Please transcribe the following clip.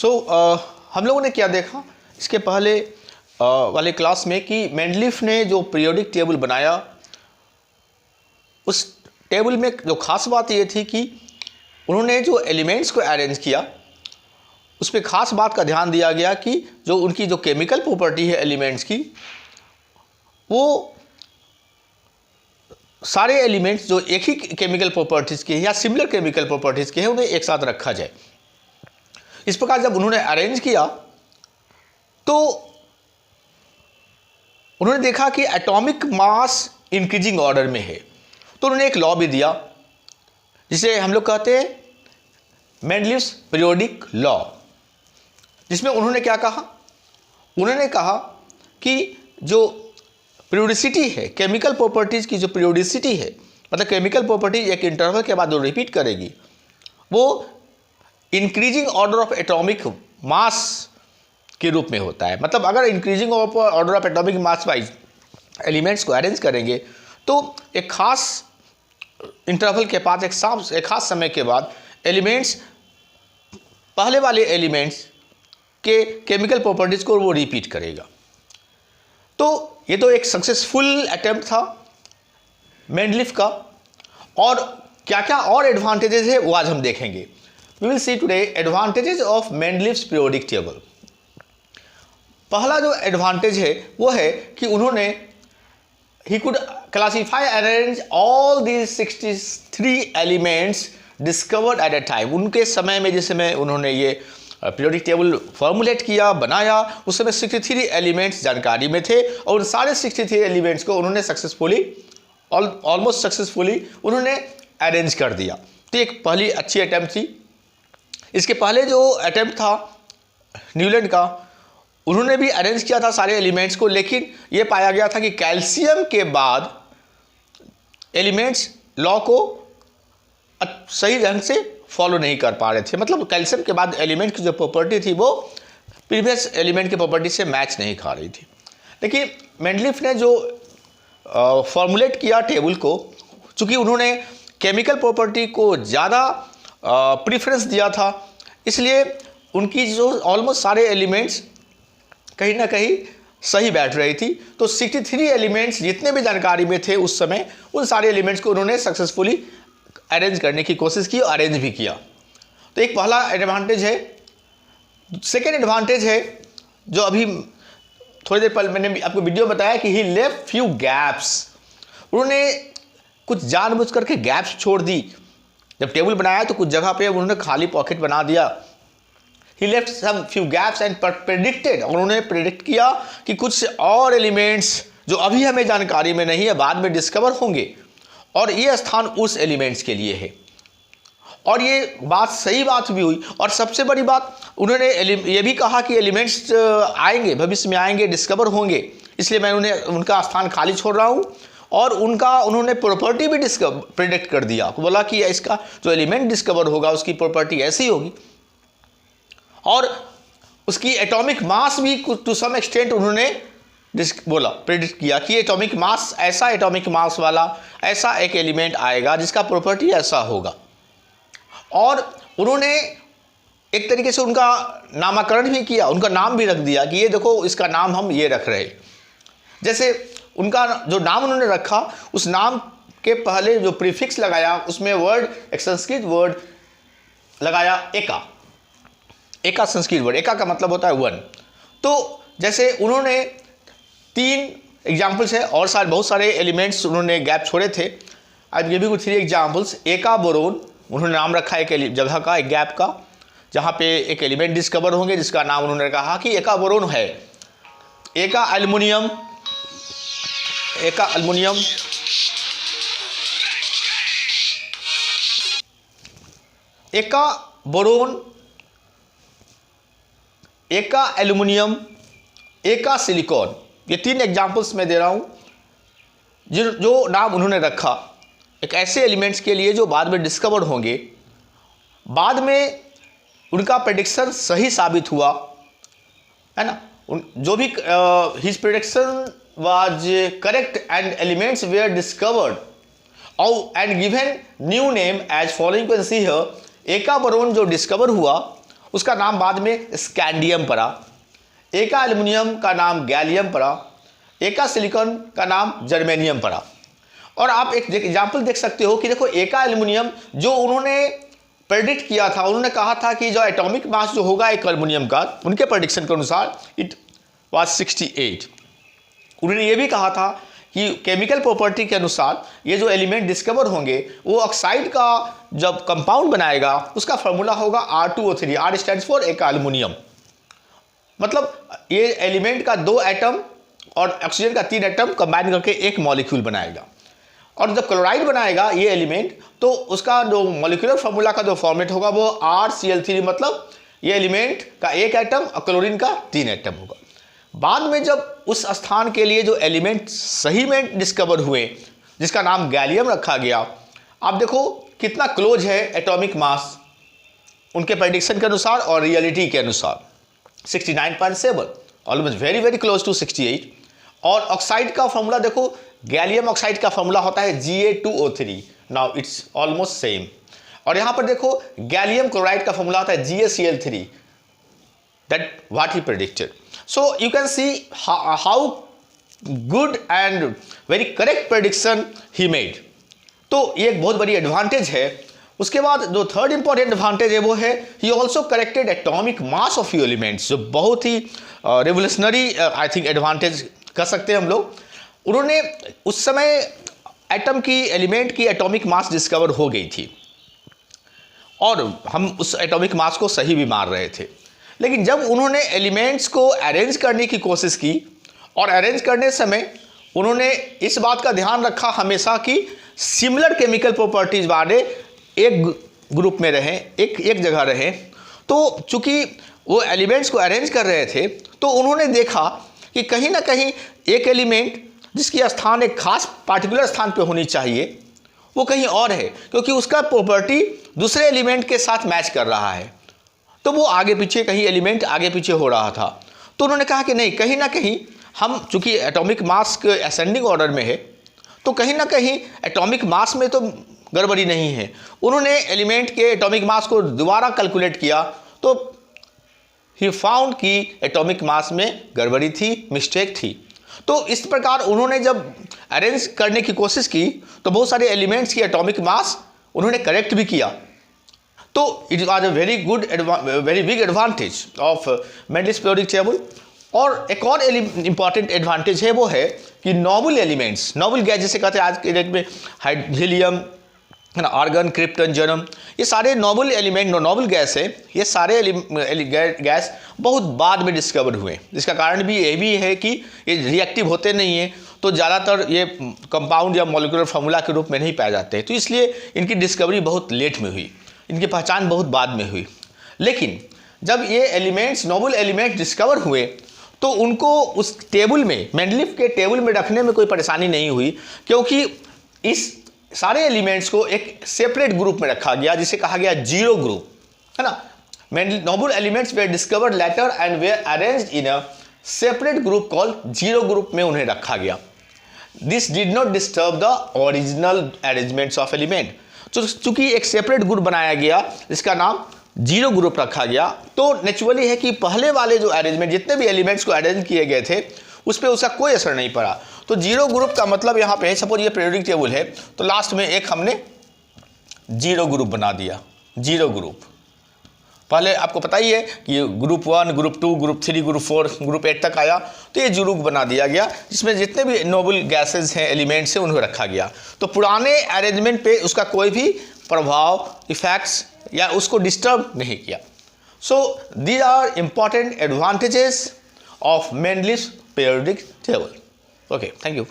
हम लोगों ने क्या देखा इसके पहले वाले क्लास में कि मेंडलीफ ने जो पीरियोडिक टेबल बनाया, उस टेबल में जो खास बात ये थी कि उन्होंने जो एलिमेंट्स को अरेंज किया उस पर खास बात का ध्यान दिया गया कि जो उनकी जो केमिकल प्रॉपर्टी है एलिमेंट्स की, वो सारे एलिमेंट्स जो एक ही केमिकल प्रॉपर्टीज़ के हैं या सिमिलर केमिकल प्रॉपर्टीज़ के हैं उन्हें एक साथ रखा जाए। इस प्रकार जब उन्होंने अरेंज किया तो उन्होंने देखा कि एटॉमिक मास इंक्रीजिंग ऑर्डर में है, तो उन्होंने एक लॉ भी दिया जिसे हम लोग कहते हैं मेंडलीव्स पीरियोडिक लॉ, जिसमें उन्होंने क्या कहा, उन्होंने कहा कि जो पीरियोडिसिटी है, केमिकल प्रॉपर्टीज़ की जो पीरियोडिसिटी है, मतलब केमिकल प्रॉपर्टीज एक इंटरवल के बाद वो रिपीट करेगी, वो increasing order of atomic mass के रूप में होता है। मतलब अगर increasing order of atomic mass wise elements को अरेंज करेंगे तो एक खास इंटरवल के बाद एक खास समय के बाद एलिमेंट्स पहले वाले एलिमेंट्स के केमिकल प्रॉपर्टीज़ को वो रिपीट करेगा। तो ये तो एक सक्सेसफुल अटेम्प्ट था मेंडलीफ का, और क्या क्या और एडवांटेजेस है वो आज हम देखेंगे। We will see today advantages of Mendeleev's periodic table. पहला जो एडवांटेज है वो है कि उन्होंने he could classify and arrange all these 63 elements discovered at a time. उनके समय में जिस समय उन्होंने ये पीरियोडिक टेबल फॉर्मुलेट किया, बनाया, उस समय 63 एलिमेंट्स जानकारी में थे और उन सारे 63 एलिमेंट्स को उन्होंने सक्सेसफुली, ऑलमोस्ट सक्सेसफुली उन्होंने अरेंज कर दिया। तो एक पहली अच्छी अटैम्प्ट थी। इसके पहले जो अटैम्प्ट था न्यूलैंड का, उन्होंने भी अरेंज किया था सारे एलिमेंट्स को, लेकिन ये पाया गया था कि कैल्शियम के बाद एलिमेंट्स लॉ को सही ढंग से फॉलो नहीं कर पा रहे थे। मतलब कैल्शियम के बाद एलिमेंट की जो प्रॉपर्टी थी वो प्रीवियस एलिमेंट की प्रॉपर्टी से मैच नहीं खा रही थी। लेकिन मेंडलीफ ने जो फॉर्मुलेट किया टेबल को, चूँकि उन्होंने केमिकल प्रॉपर्टी को ज़्यादा प्रीफरेंस दिया था, इसलिए उनकी जो ऑलमोस्ट सारे एलिमेंट्स कहीं ना कहीं सही बैठ रही थी। तो 63 एलिमेंट्स जितने भी जानकारी में थे उस समय, उन सारे एलिमेंट्स को उन्होंने सक्सेसफुली अरेंज करने की कोशिश की और अरेंज भी किया। तो एक पहला एडवांटेज है। सेकेंड एडवांटेज है जो अभी थोड़ी देर पहले मैंने आपको वीडियो बताया कि ही लेफ्ट फ्यू गैप्स। उन्होंने कुछ जानबूझ करके गैप्स छोड़ दी। जब टेबल बनाया तो कुछ जगह पे उन्होंने खाली पॉकेट बना दिया। He left some few gaps and predicted, और उन्होंने प्रेडिक्ट किया कि कुछ और एलिमेंट्स जो अभी हमें जानकारी में नहीं है बाद में डिस्कवर होंगे और ये स्थान उस एलिमेंट्स के लिए है। और ये बात सही बात भी हुई। और सबसे बड़ी बात, उन्होंने ये भी कहा कि एलिमेंट्स आएंगे, भविष्य में आएंगे, डिस्कवर होंगे, इसलिए मैं उन्हें उनका स्थान खाली छोड़ रहा हूँ। और उन्होंने प्रॉपर्टी भी प्रेडिक्ट कर दिया, बोला कि इसका जो एलिमेंट डिस्कवर होगा उसकी प्रॉपर्टी ऐसी होगी, और उसकी एटॉमिक मास भी टू सम एक्सटेंट उन्होंने बोला, प्रेडिक्ट किया कि एटॉमिक मास, ऐसा एटॉमिक मास वाला ऐसा एक एलिमेंट आएगा जिसका प्रॉपर्टी ऐसा होगा। और उन्होंने एक तरीके से उनका नामकरण भी किया, उनका नाम भी रख दिया कि ये देखो इसका नाम हम ये रख रहे हैं। जैसे उनका जो नाम उन्होंने रखा, उस नाम के पहले जो प्रीफिक्स लगाया उसमें वर्ड, एक संस्कृत वर्ड लगाया एका। एका संस्कृत वर्ड, एका का मतलब होता है वन। तो जैसे उन्होंने 3 एग्जाम्पल्स है, और बहुत सारे एलिमेंट्स उन्होंने गैप छोड़े थे। I give you 3 examples. एका बोरोन उन्होंने नाम रखा एक जगह का, एक गैप का, जहाँ पे एक एलिमेंट डिस्कवर होंगे जिसका नाम उन्होंने कहा कि एका बोरोन है। एका एल्युमिनियम, एका एल्युमिनियम, एका बोरोन, एका एल्युमिनियम, एका सिलिकॉन। ये 3 एग्जाम्पल्स मैं दे रहा हूँ जो नाम उन्होंने रखा एक ऐसे एलिमेंट्स के लिए जो बाद में डिस्कवर होंगे। बाद में उनका प्रेडिक्शन सही साबित हुआ, है ना। जो भी his prediction was correct and elements were discovered and given new name as following. Can see here, eka boron जो डिस्कवर हुआ उसका नाम बाद में स्कैंडियम पड़ा, एका एल्युमिनियम का नाम गैलियम पड़ा, एका सिलिकॉन का नाम जर्मेनियम पड़ा। और आप एक एग्जाम्पल देख सकते हो कि देखो एका एल्युमिनियम जो उन्होंने प्रेडिक्ट किया था, उन्होंने कहा था कि जो एटॉमिक मास जो होगा एक एल्युमिनियम का, उनके प्रेडिक्शन के अनुसार इट वाज 68। उन्होंने ये भी कहा था कि केमिकल प्रॉपर्टी के अनुसार ये जो एलिमेंट डिस्कवर होंगे वो ऑक्साइड का जब कंपाउंड बनाएगा उसका फॉर्मूला होगा R2O3, R स्टैंड्स फॉर एका एल्युमिनियम। मतलब ये एलिमेंट का 2 एटम और ऑक्सीजन का 3 एटम कंबाइन करके एक मॉलिक्यूल बनाएगा। और जब क्लोराइड बनाएगा ये एलिमेंट तो उसका जो मॉलिक्यूलर फार्मूला का जो फॉर्मेट होगा वो RCl3, मतलब ये एलिमेंट का 1 एटम और क्लोरीन का 3 एटम होगा। बाद में जब उस स्थान के लिए जो एलिमेंट सही में डिस्कवर हुए जिसका नाम गैलियम रखा गया, आप देखो कितना क्लोज है एटॉमिक मास उनके प्रेडिक्शन के अनुसार और रियलिटी के अनुसार, 69.7, almost very very close to 68। और ऑक्साइड का फॉर्मूला देखो, गैलियम ऑक्साइड का फॉर्मूला होता है Ga2O3, now it's almost same. और यहां पर देखो गैलियम क्लोराइड का फॉर्मूला होता है GaCl3, that what he predicted. So you can see how good and very correct prediction he made। तो ये एक बहुत बड़ी एडवांटेज है। उसके बाद जो थर्ड इंपॉर्टेंट एडवांटेज है वो है he also corrected atomic mass of few elements, जो बहुत ही रेवोल्यूशनरी आई थिंक एडवांटेज कर सकते हैं हम लोग। उन्होंने उस समय एटम की एलिमेंट की एटॉमिक मास डिस्कवर हो गई थी और हम उस एटॉमिक मास को सही भी मार रहे थे, लेकिन जब उन्होंने एलिमेंट्स को अरेंज करने की कोशिश की और अरेंज करने समय उन्होंने इस बात का ध्यान रखा हमेशा कि सिमिलर केमिकल प्रॉपर्टीज वाले एक ग्रुप में रहें, एक जगह रहें। तो चूंकि वो एलिमेंट्स को अरेंज कर रहे थे तो उन्होंने देखा कि कहीं ना कहीं एक एलिमेंट जिसकी स्थान एक खास पार्टिकुलर स्थान पे होनी चाहिए वो कहीं और है, क्योंकि उसका प्रॉपर्टी दूसरे एलिमेंट के साथ मैच कर रहा है। तो वो आगे पीछे कहीं एलिमेंट आगे पीछे हो रहा था। तो उन्होंने कहा कि नहीं, कहीं ना कहीं हम चूंकि एटॉमिक मास के असेंडिंग ऑर्डर में है तो कहीं ना कहीं एटॉमिक मास में तो गड़बड़ी नहीं है। उन्होंने एलिमेंट के एटॉमिक मास को दोबारा कैलकुलेट किया तो ही फाउंड कि एटॉमिक मास में गड़बड़ी थी, मिस्टेक थी। तो इस प्रकार उन्होंने जब अरेंज करने की कोशिश की तो बहुत सारे एलिमेंट्स की एटॉमिक मास उन्होंने करेक्ट भी किया। तो it was a very big advantage of Mendeleev's periodic table. और एक और इंपॉर्टेंट एडवांटेज है वो है कि नोबल एलिमेंट्स, नोबल गैस जिसे कहते हैं आज के डेट में हीलियम, है ना, आर्गन, क्रिप्टन, जर्मन, ये सारे नोबल एलिमेंट, नोबल गैस है, ये सारे गैस बहुत बाद में डिस्कवर हुए। इसका कारण भी ये भी है कि ये रिएक्टिव होते नहीं हैं तो ज़्यादातर ये कंपाउंड या मॉलिक्यूलर फार्मूला के रूप में नहीं पाए जाते हैं, तो इसलिए इनकी डिस्कवरी बहुत लेट में हुई, इनकी पहचान बहुत बाद में हुई। लेकिन जब ये एलिमेंट्स, नोबल एलिमेंट डिस्कवर हुए तो उनको उस टेबल में, मेंडलीफ के टेबल में रखने में कोई परेशानी नहीं हुई, क्योंकि इस सारे एलिमेंट्स को एक सेपरेट ग्रुप में रखा गया जिसे कहा गया जीरो ग्रुप, है ना। Noble elements were discovered later and were arranged in a separate group called zero group में उन्हें रखा गया। This did not disturb the original arrangements of element. तो चूंकि एक सेपरेट ग्रुप बनाया गया जिसका नाम जीरो ग्रुप रखा गया, तो नेचुरली है कि पहले वाले जो अरेंजमेंट, जितने भी एलिमेंट्स को अरेंज किए गए थे उस पर उसका कोई असर नहीं पड़ा। तो जीरो ग्रुप का मतलब यहाँ पे, सपोज ये पीरियोडिक टेबल है तो लास्ट में एक हमने जीरो ग्रुप बना दिया, जीरो ग्रुप। पहले आपको पता ही है कि group 1, group 2, group 3, group 4, group 8 तक आया, तो ये जीरो बना दिया गया जिसमें जितने भी नोबल गैसेज हैं, एलिमेंट्स हैं, उन्हें रखा गया। तो पुराने अरेंजमेंट पे उसका कोई भी प्रभाव, इफेक्ट्स या उसको डिस्टर्ब नहीं किया। So these are important advantages of Mendeleev periodic table. Okay, thank you.